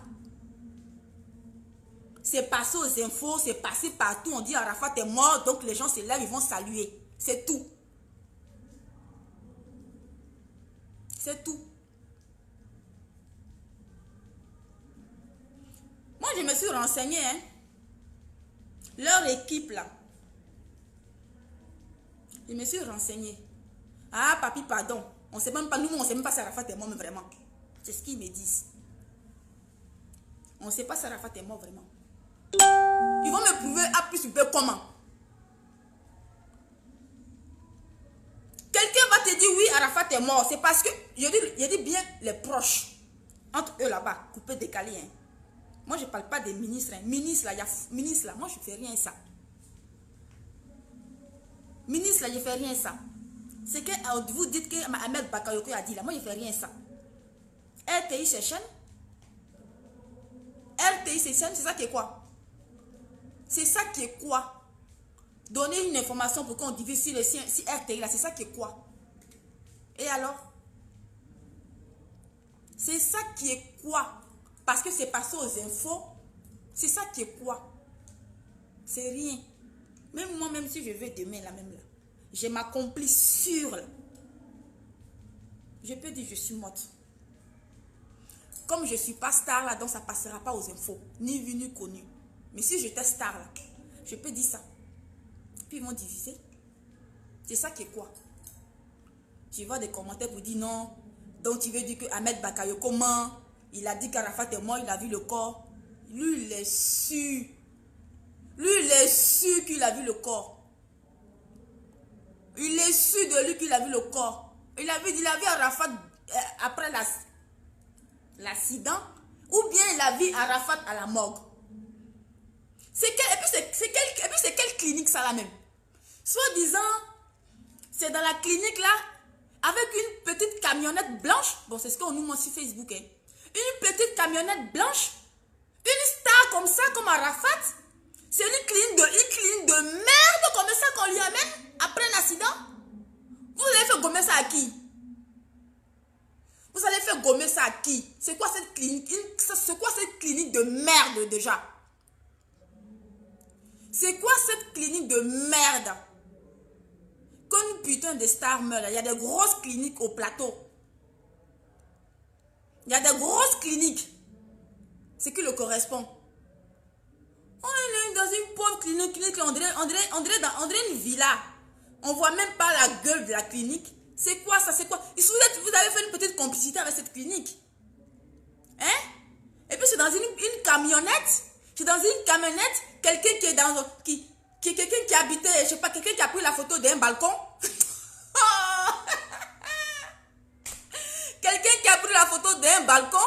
C'est passé aux infos, c'est passé partout. On dit Arafat est mort, donc les gens se lèvent, ils vont saluer. C'est tout. C'est tout. Moi, je me suis renseignée. Hein. Leur équipe là. Je me suis renseignée. Ah, papi, pardon. On sait même pas, nous, on ne sait même pas si Arafat est mort, mais vraiment. C'est ce qu'ils me disent. On ne sait pas si Arafat est mort, vraiment. Ils vont me prouver A plus B comment. Quelqu'un va te dire oui, Arafat est mort. C'est parce que, je dis bien les proches. Entre eux là-bas, coupé, décalé. Hein. Moi, je ne parle pas des ministres. Hein. Ministre là, moi, je ne fais rien ça. Ministre là, je ne fais rien ça. C'est que vous dites que Ahmed Bakayoko a dit là, moi je ne fais rien ça. RTI Session. RTI Session, c'est ça qui est quoi? C'est ça qui est quoi? Donner une information pour qu'on divise si RTI là, c'est ça qui est quoi? Et alors? C'est ça qui est quoi? Parce que c'est passé aux infos. C'est ça qui est quoi? C'est rien. Même moi, même si je veux demain, là, même là, je m'accomplis sur. Là. Je peux dire je suis morte. Comme je ne suis pas star là, donc ça ne passera pas aux infos. Ni vu, ni connu. Mais si j'étais star là, je peux dire ça. Puis ils vont diviser. C'est ça qui est quoi? Tu vois des commentaires pour dire non. Donc tu veux dire que Ahmed Bakayo, comment? Il a dit qu'Arafat est mort, il a vu le corps. Lui, il est sûr. Lui, il est sûr qu'il a vu le corps. Il est sûr de lui qu'il a vu le corps. Il a vu Arafat après l'accident. Ou bien il a vu Arafat à la morgue. Et puis c'est quelle clinique ça là même? Soit disant, c'est dans la clinique là, avec une petite camionnette blanche. Bon, c'est ce qu'on nous montre sur Facebook. Hein. Une petite camionnette blanche. Une star comme ça, comme Arafat. C'est une clinique de merde comme ça qu'on lui amène après un accident. Vous allez faire gommer ça à qui? Vous allez faire gommer ça à qui? C'est quoi cette clinique? C'est quoi cette clinique de merde déjà? C'est quoi cette clinique de merde? Quand une putain de star meurt, il y a des grosses cliniques au plateau. Il y a des grosses cliniques. C'est qui le correspond? On est dans une pauvre clinique, on dirait une villa. On voit même pas la gueule de la clinique. C'est quoi ça? C'est quoi? Vous avez fait une petite complicité avec cette clinique. Hein? Et puis c'est dans une camionnette. C'est dans une camionnette. Quelqu'un qui est dans... quelqu'un qui habitait, je sais pas, quelqu'un qui a pris la photo d'un balcon. Quelqu'un qui a pris la photo d'un balcon.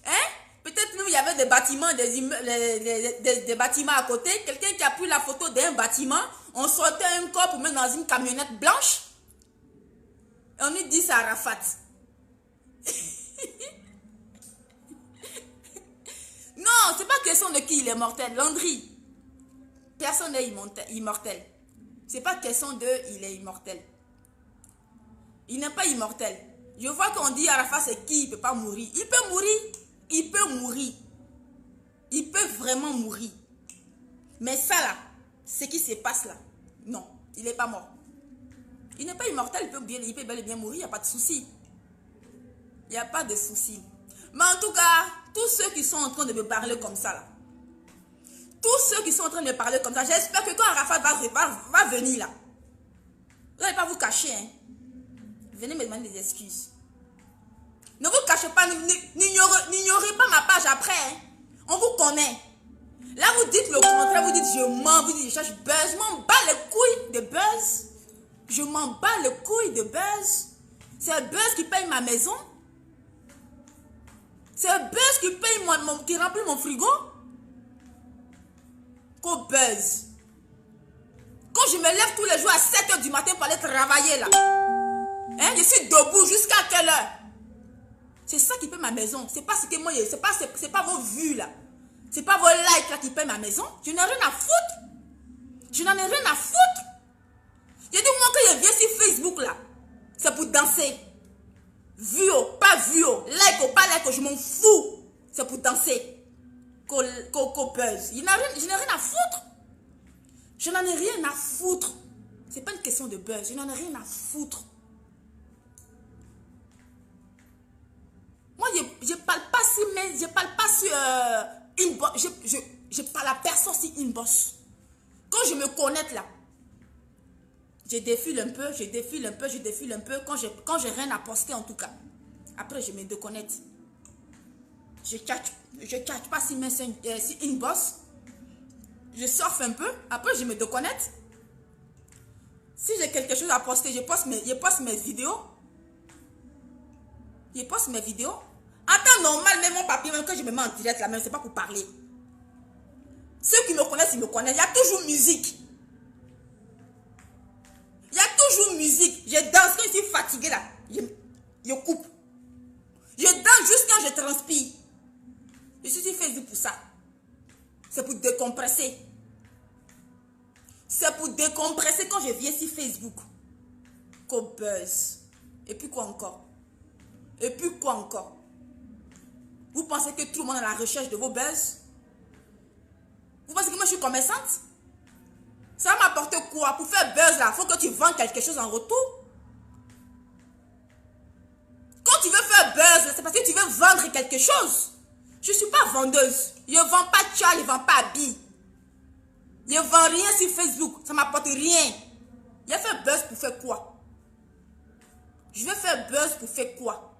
Hein? Peut-être même il y avait des bâtiments, des bâtiments à côté. Quelqu'un qui a pris la photo d'un bâtiment. On sortait un corps pour mettre dans une camionnette blanche. Et on lui dit c'est Arafat. Non, c'est pas question de qui il est mortel. Landry. Personne n'est immortel. C'est pas question de il est immortel. Il n'est pas immortel. Je vois qu'on dit Arafat c'est qui, il ne peut pas mourir. Il peut mourir. Il peut mourir. Il peut vraiment mourir. Mais ça là, ce qui se passe là, non, il n'est pas mort. Il n'est pas immortel, il peut bel et bien mourir, il n'y a pas de souci. Il n'y a pas de souci. Mais en tout cas, tous ceux qui sont en train de me parler comme ça là, tous ceux qui sont en train de me parler comme ça, j'espère que quand Arafat va venir là, vous n'allez pas vous cacher, hein. Venez me demander des excuses. Ne vous cachez pas, n'ignorez pas ma page après. Hein. On vous connaît. Là, vous dites le contraire, vous dites je mens, vous dites je cherche buzz. Je m'en bats les couilles de buzz. Je m'en bats les couilles de buzz. C'est le buzz qui paye ma maison. C'est le buzz qui remplit mon frigo. Qu'au buzz. Quand je me lève tous les jours à 7 h du matin pour aller travailler là. Hein, je suis debout jusqu'à quelle heure? C'est ça qui paye ma maison. C'est pas ce que moi, c'est pas vos vues là. C'est pas vos likes là qui payent ma maison. Je n'ai rien à foutre. Je n'en ai rien à foutre. J'ai dit moi quand je viens sur Facebook là, c'est pour danser. Vu ou pas vu, like ou pas like, je m'en fous. C'est pour danser. Qu'au buzz. Je n'ai rien à foutre. Je n'en ai rien à foutre. C'est pas une question de buzz. Je n'en ai rien à foutre. Moi, je parle pas sur mail, je parle pas sur inbox, je parle à personne sur inbox. Quand je me connecte là, je défile un peu, quand j'ai rien à poster en tout cas. Après, je me déconnecte. Je catch pas sur inbox. Je surfe un peu, après je me déconnecte. Si j'ai quelque chose à poster, je poste mes vidéos. Je poste mes vidéos. En temps normal, même mon papier, même quand je me mets en direct là, même c'est pas pour parler. Ceux qui me connaissent, ils me connaissent. Il y a toujours musique. Il y a toujours musique. Je danse quand je suis fatiguée là. Je coupe. Je danse juste quand je transpire. Je suis sur Facebook pour ça. C'est pour décompresser. C'est pour décompresser quand je viens sur Facebook. Qu'au buzz. Et puis quoi encore? Et puis quoi encore? Vous pensez que tout le monde est à la recherche de vos buzz? Vous pensez que moi je suis commerçante? Ça va m'apporter quoi? Pour faire buzz là, il faut que tu vendes quelque chose en retour. Quand tu veux faire buzz, c'est parce que tu veux vendre quelque chose. Je ne suis pas vendeuse. Je ne vends pas de chat, je ne vends pas habits. Je ne vends rien sur Facebook. Ça ne m'apporte rien. Je vais faire buzz pour faire quoi? Je vais faire buzz pour faire quoi?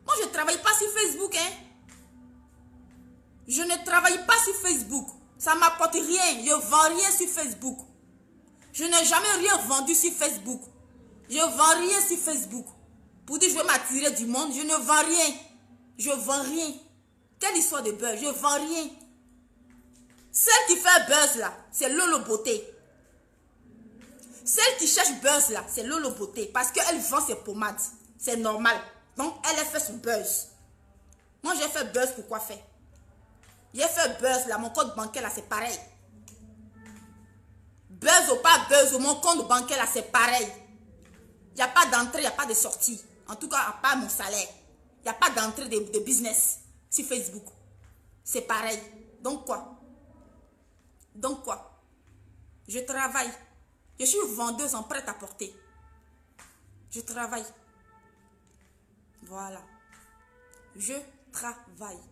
Moi, je ne travaille pas sur Facebook. Hein? Je ne travaille pas sur Facebook. Ça ne m'apporte rien. Je ne vends rien sur Facebook. Je n'ai jamais rien vendu sur Facebook. Je ne vends rien sur Facebook. Pour dire je vais m'attirer du monde, je ne vends rien. Je ne vends rien. Quelle histoire de buzz? Je ne vends rien. Celle qui fait buzz là, c'est Lolo Beauté. Celle qui cherche buzz là, c'est Lolo Beauté. Parce qu'elle vend ses pommades. C'est normal. Donc elle a fait son buzz. Moi j'ai fait buzz pour quoi faire? J'ai fait buzz là, mon compte bancaire là c'est pareil. Buzz ou pas buzz, mon compte bancaire là c'est pareil. Il n'y a pas d'entrée, il n'y a pas de sortie. En tout cas, à part mon salaire. Il n'y a pas d'entrée de business sur Facebook. C'est pareil. Donc quoi? Donc quoi? Je travaille. Je suis vendeuse en prêt-à-porter. Je travaille. Voilà. Je travaille.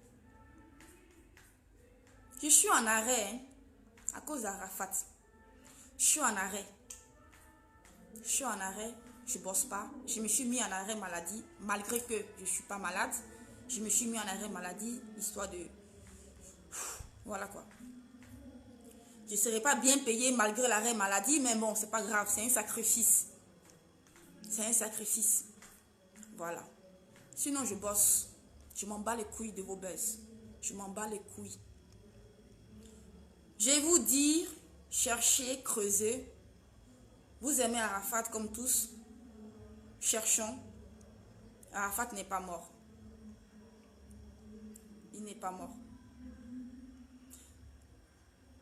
Je suis en arrêt hein, à cause d'Arafat. Je suis en arrêt. Je suis en arrêt. Je ne bosse pas. Je me suis mis en arrêt maladie. Malgré que je ne suis pas malade. Je me suis mis en arrêt maladie. Histoire de... Voilà quoi. Je ne serai pas bien payée malgré l'arrêt maladie. Mais bon, c'est pas grave. C'est un sacrifice. C'est un sacrifice. Voilà. Sinon, je bosse. Je m'en bats les couilles de vos buzz. Je m'en bats les couilles. Je vais vous dire, cherchez, creusez. Vous aimez Arafat comme tous. Cherchons. Arafat n'est pas mort. Il n'est pas mort.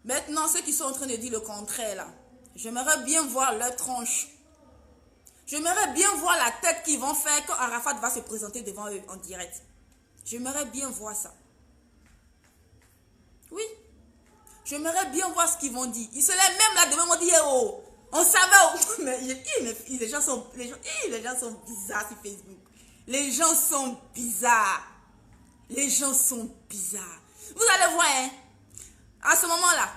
Maintenant, ceux qui sont en train de dire le contraire, là, j'aimerais bien voir leur tronche. J'aimerais bien voir la tête qu'ils vont faire quand Arafat va se présenter devant eux en direct. J'aimerais bien voir ça. Oui. J'aimerais bien voir ce qu'ils vont dire. Ils se lèvent même là devant moi dire oh, on savait. Oh. Mais les gens sont bizarres sur Facebook. Les gens sont bizarres. Les gens sont bizarres. Vous allez voir, hein, à ce moment-là,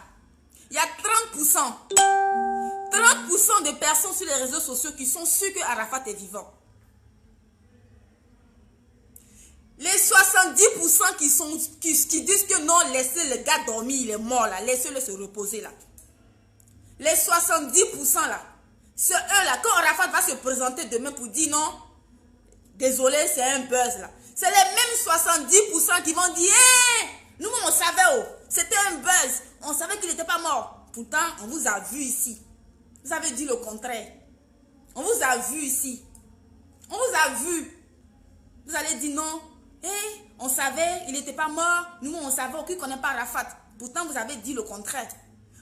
il y a 30%. 30% de personnes sur les réseaux sociaux qui sont sûrs que Arafat est vivant. Les 70% qui disent que non, laissez le gars dormir, il est mort là, laissez-le se reposer là. Les 70% là, c'est eux là, quand Arafat va se présenter demain pour dire non, désolé, c'est un buzz là. C'est les mêmes 70% qui vont dire, hey, nous-mêmes on savait, oh, c'était un buzz, on savait qu'il n'était pas mort. Pourtant, on vous a vu ici. Vous avez dit le contraire. On vous a vu ici. On vous a vu. Vous allez dire non. Hey, on savait, il n'était pas mort. Nous, on savait, aucun ne connaît pas Arafat. Pourtant, vous avez dit le contraire.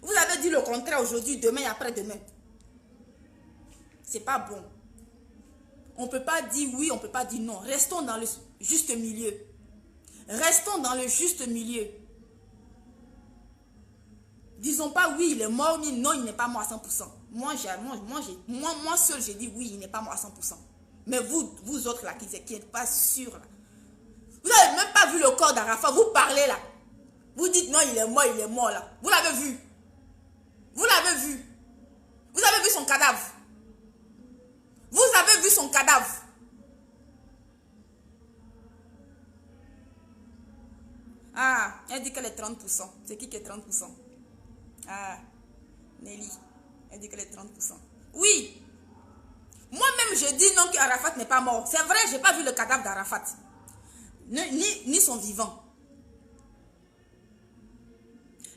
Vous avez dit le contraire aujourd'hui, demain et après-demain. C'est pas bon. On ne peut pas dire oui, on ne peut pas dire non. Restons dans le juste milieu. Restons dans le juste milieu. Disons pas oui, il est mort, mais non, il n'est pas mort à 100%. Moi seul, j'ai dit oui, il n'est pas mort à 100%. Mais vous autres là, qui n'êtes pas sûrs là. Vous n'avez même pas vu le corps d'Arafat, vous parlez là. Vous dites non, il est mort là. Vous l'avez vu. Vous l'avez vu. Vous avez vu son cadavre. Vous avez vu son cadavre. Ah, elle dit qu'elle est 30%. C'est qui est 30%? Ah, Nelly. Elle dit qu'elle est 30%. Oui. Moi-même, je dis non qu'Arafat n'est pas mort. C'est vrai, je n'ai pas vu le cadavre d'Arafat. Ni son vivant.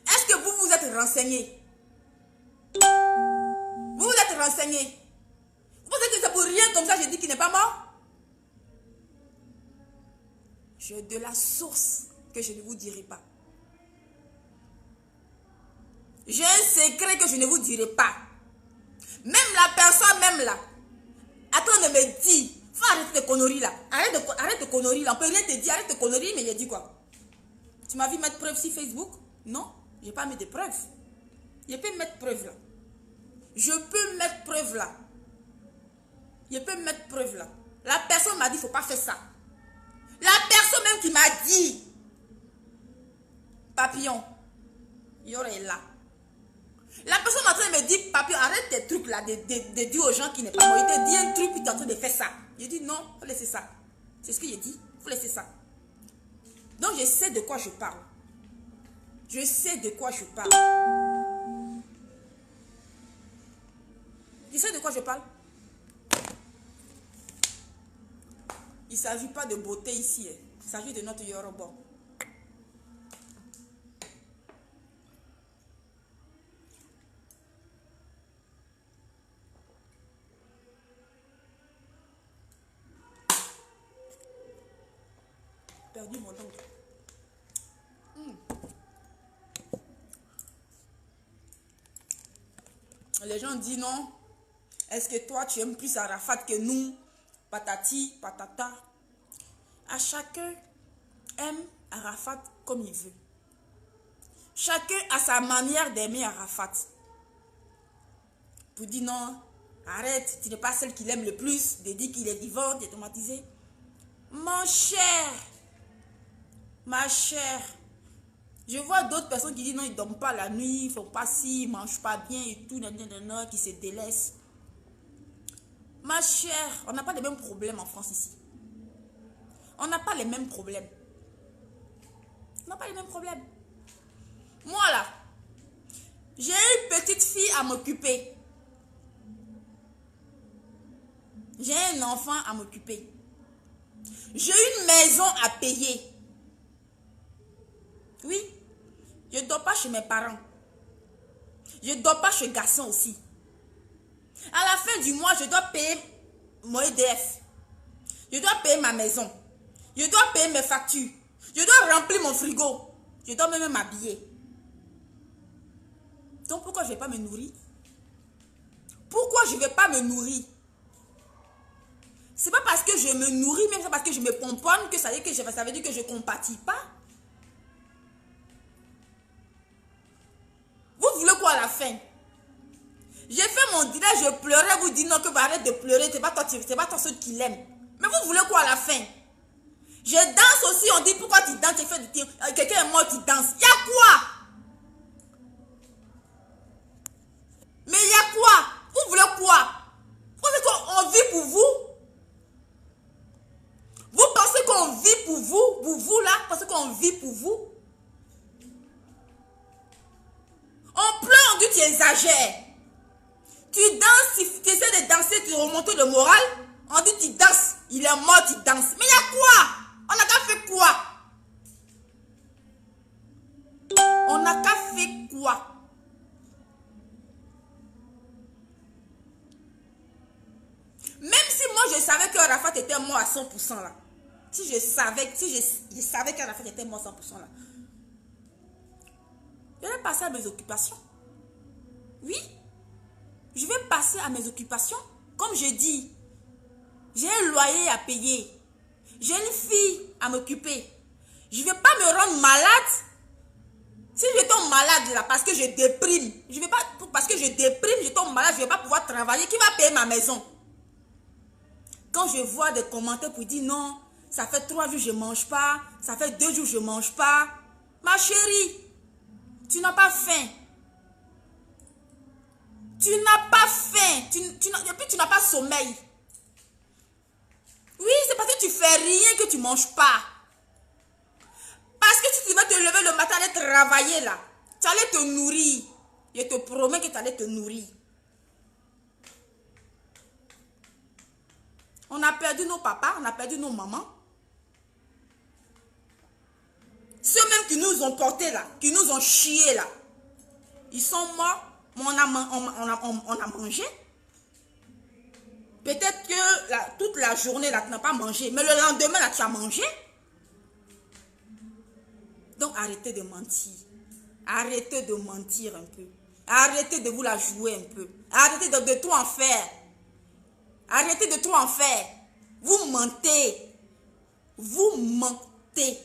Est-ce que vous vous êtes renseigné? Vous vous êtes renseigné? Vous pensez que c'est pour rien comme ça je dis qu'il n'est pas mort? J'ai de la source que je ne vous dirai pas. J'ai un secret que je ne vous dirai pas. Même la personne, même là, Attends de me dire. Faut arrêter de conneries là. Arrête de conneries là. On peut rien te dire. Arrête de conneries, mais j'ai dit quoi? Tu m'as vu mettre preuve sur Facebook? Non, j'ai pas mis de preuves. Je peux mettre preuve là. Je peux mettre preuve là. Je peux mettre preuve là. La personne m'a dit, il ne faut pas faire ça. La personne même qui m'a dit, Papillon, Yoro est là. La personne m'a en train de me dire, Papillon, arrête tes trucs là, de dire aux gens qui n'est pas bon. Il te dit un truc, puis tu es en train de faire ça. J'ai dit non, il faut laisser ça. C'est ce que j'ai dit, il faut laisser ça. Donc je sais de quoi je parle. Je sais de quoi je parle. Tu sais de quoi je parle? Il ne s'agit pas de beauté ici. Il s'agit de notre Yoruba. Perdu mon ongle. Les gens disent non. Est-ce que toi tu aimes plus Arafat que nous? Patati, patata. À chacun aime Arafat comme il veut. Chacun a sa manière d'aimer Arafat. Pour dire non, arrête, tu n'es pas celle qui l'aime le plus, de dire qu'il est vivant, de traumatiser. Mon cher, ma chère, je vois d'autres personnes qui disent non, ils ne dorment pas la nuit, ils ne font pas ci, ils ne mangent pas bien et tout, qui se délaissent. Ma chère, on n'a pas les mêmes problèmes en France ici. On n'a pas les mêmes problèmes. On n'a pas les mêmes problèmes. Moi là, j'ai une petite fille à m'occuper. J'ai un enfant à m'occuper. J'ai une maison à payer. Oui, je ne dors pas chez mes parents. Je ne dors pas chez Garçon aussi. À la fin du mois, je dois payer mon EDF. Je dois payer ma maison. Je dois payer mes factures. Je dois remplir mon frigo. Je dois même m'habiller. Donc pourquoi je ne vais pas me nourrir? Pourquoi je ne vais pas me nourrir? C'est pas parce que je me nourris, même parce que je me pomponne, que ça veut dire que je ne compatis pas. Vous voulez quoi à la fin? J'ai fait mon dîner, je pleurais, vous dites non, que vous arrêtez de pleurer, c'est pas toi seul qui l'aime. Mais vous voulez quoi à la fin? Je danse aussi, on dit pourquoi tu danses, quelqu'un est mort, tu danses. Il y a quoi? Mais il y a quoi? Vous voulez quoi? Vous pensez qu'on vit pour vous? Vous pensez qu'on vit pour vous? Vous là, vous pensez qu'on vit pour vous? On pleure, on dit tu exagères. Tu danses, tu essaies de danser, tu remontes le moral. On dit tu danses, il est mort, tu danses. Mais il y a quoi? On n'a qu'à faire quoi? On n'a qu'à faire quoi? Même si moi je savais que Arafat était mort à 100% là. Si je savais qu'Arafat était mort à 100% là. Je vais passer à mes occupations. Oui. Je vais passer à mes occupations. Comme je dis, j'ai un loyer à payer. J'ai une fille à m'occuper. Je ne vais pas me rendre malade. Si je tombe malade là, parce que je déprime, je tombe malade, je ne vais pas pouvoir travailler. Qui va payer ma maison? Quand je vois des commentaires pour dire non, ça fait 3 jours que je ne mange pas, ça fait 2 jours que je ne mange pas. Ma chérie, tu n'as pas faim. Tu n'as pas faim. Et puis tu n'as pas sommeil. Oui, c'est parce que tu fais rien que tu ne manges pas. Parce que si tu vas te lever le matin, aller travailler là, tu allais te nourrir. Je te promets que tu allais te nourrir. On a perdu nos papas, on a perdu nos mamans. Ceux même qui nous ont portés là, qui nous ont chiés là, ils sont morts, mais on a mangé. Peut-être que toute la journée là, tu n'as pas mangé, mais le lendemain là, tu as mangé. Donc arrêtez de mentir. Arrêtez de mentir un peu. Arrêtez de vous la jouer un peu. Arrêtez de tout en faire. Arrêtez de trop en faire. Vous mentez. Vous mentez.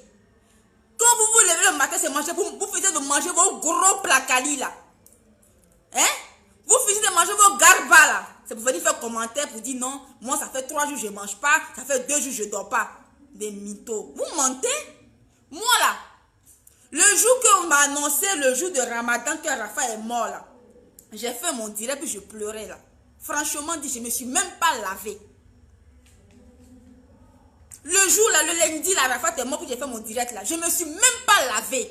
Quand vous vous levez le matin, c'est manger. Vous finissez de manger vos gros placalis là. Hein? Vous finissez de manger vos garbas là. C'est pour venir faire commentaire pour dire non, moi ça fait 3 jours je ne mange pas, ça fait 2 jours je ne dors pas. Des mythos. Vous mentez? Moi là, le jour qu'on m'a annoncé, le jour de Ramadan, que Rafa est mort là, j'ai fait mon direct puis je pleurais là. Franchement dit, je ne me suis même pas lavé. Le jour là, le lundi là, Rafa est mort puis j'ai fait mon direct là. Je ne me suis même pas lavé.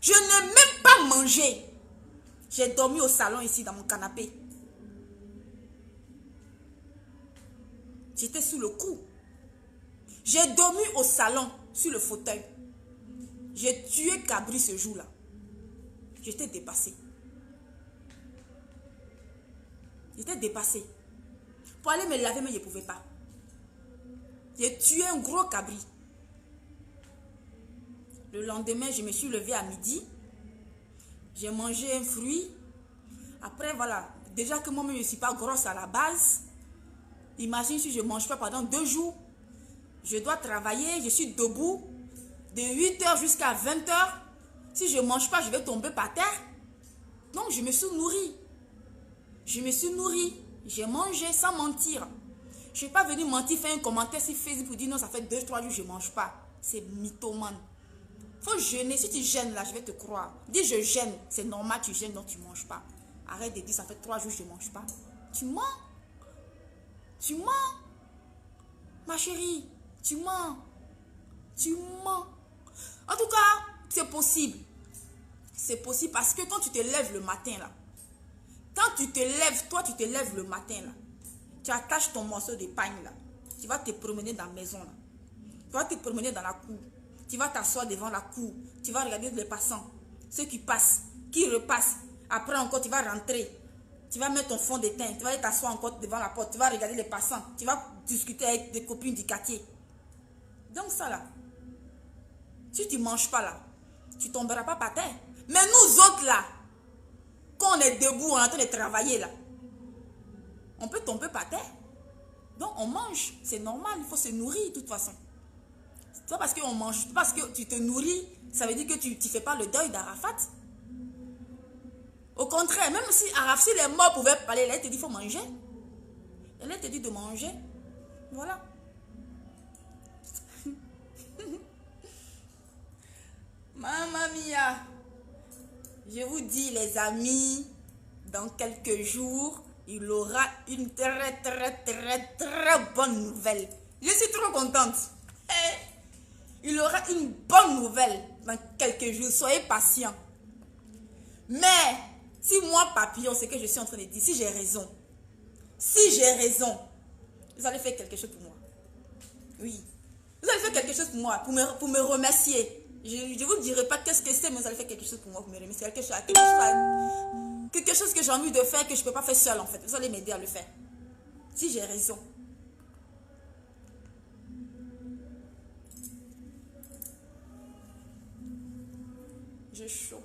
Je n'ai même pas mangé. J'ai dormi au salon ici dans mon canapé. J'étais sous le coup. J'ai dormi au salon sur le fauteuil. J'ai tué Cabri ce jour-là. J'étais dépassée. J'étais dépassée. Pour aller me laver, mais je ne pouvais pas. J'ai tué un gros cabri. Le lendemain, je me suis levée à midi. J'ai mangé un fruit. Après, voilà. Déjà que moi-même, je ne suis pas grosse à la base. Imagine si je ne mange pas pendant 2 jours. Je dois travailler. Je suis debout. De 8h jusqu'à 20h. Si je ne mange pas, je vais tomber par terre. Donc, je me suis nourrie. Je me suis nourrie. J'ai mangé sans mentir. Je ne suis pas venue mentir, faire un commentaire sur Facebook pour dire non, ça fait 2-3 jours que je ne mange pas. C'est mythomane. Il faut jeûner. Si tu gênes là, je vais te croire. Dis je gêne. C'est normal, tu gênes, donc tu ne manges pas. Arrête de dire ça fait 3 jours que je ne mange pas. Tu mens. Tu mens. Ma chérie, tu mens. Tu mens. En tout cas, c'est possible. C'est possible parce que quand tu te lèves le matin là, quand tu te lèves, toi tu te lèves le matin là, tu attaches ton morceau de pain là, tu vas te promener dans la maison là, tu vas te promener dans la cour, tu vas t'asseoir devant la cour, tu vas regarder les passants, ceux qui passent, qui repassent, après encore tu vas rentrer, tu vas mettre ton fond de teint, tu vas aller t'asseoir encore devant la porte, tu vas regarder les passants, tu vas discuter avec des copines du quartier. Donc ça là, si tu ne manges pas là, tu ne tomberas pas par terre. Mais nous autres là, quand on est debout, on est en train de travailler là, on peut tomber par terre. Donc on mange, c'est normal, il faut se nourrir de toute façon. C'est pas parce qu'on mange, parce que tu te nourris, ça veut dire que tu ne fais pas le deuil d'Arafat. Au contraire, même si Arafat, si les morts pouvaient parler, elle te dit qu'il faut manger. Elle te dit de manger. Voilà. Mamma mia. Je vous dis les amis, dans quelques jours, il aura une très bonne nouvelle. Je suis trop contente. Il aura une bonne nouvelle dans quelques jours. Soyez patients. Mais, si moi, papillon, c'est que je suis en train de dire, si j'ai raison, vous allez faire quelque chose pour moi. Oui. Vous allez faire quelque chose pour moi, pour me remercier. Je ne vous dirai pas qu'est-ce que c'est, mais vous allez faire quelque chose pour moi, pour me remercier. Quelque chose que j'ai envie de faire, que je ne peux pas faire seule en fait. Vous allez m'aider à le faire. Si j'ai raison. Je chaud.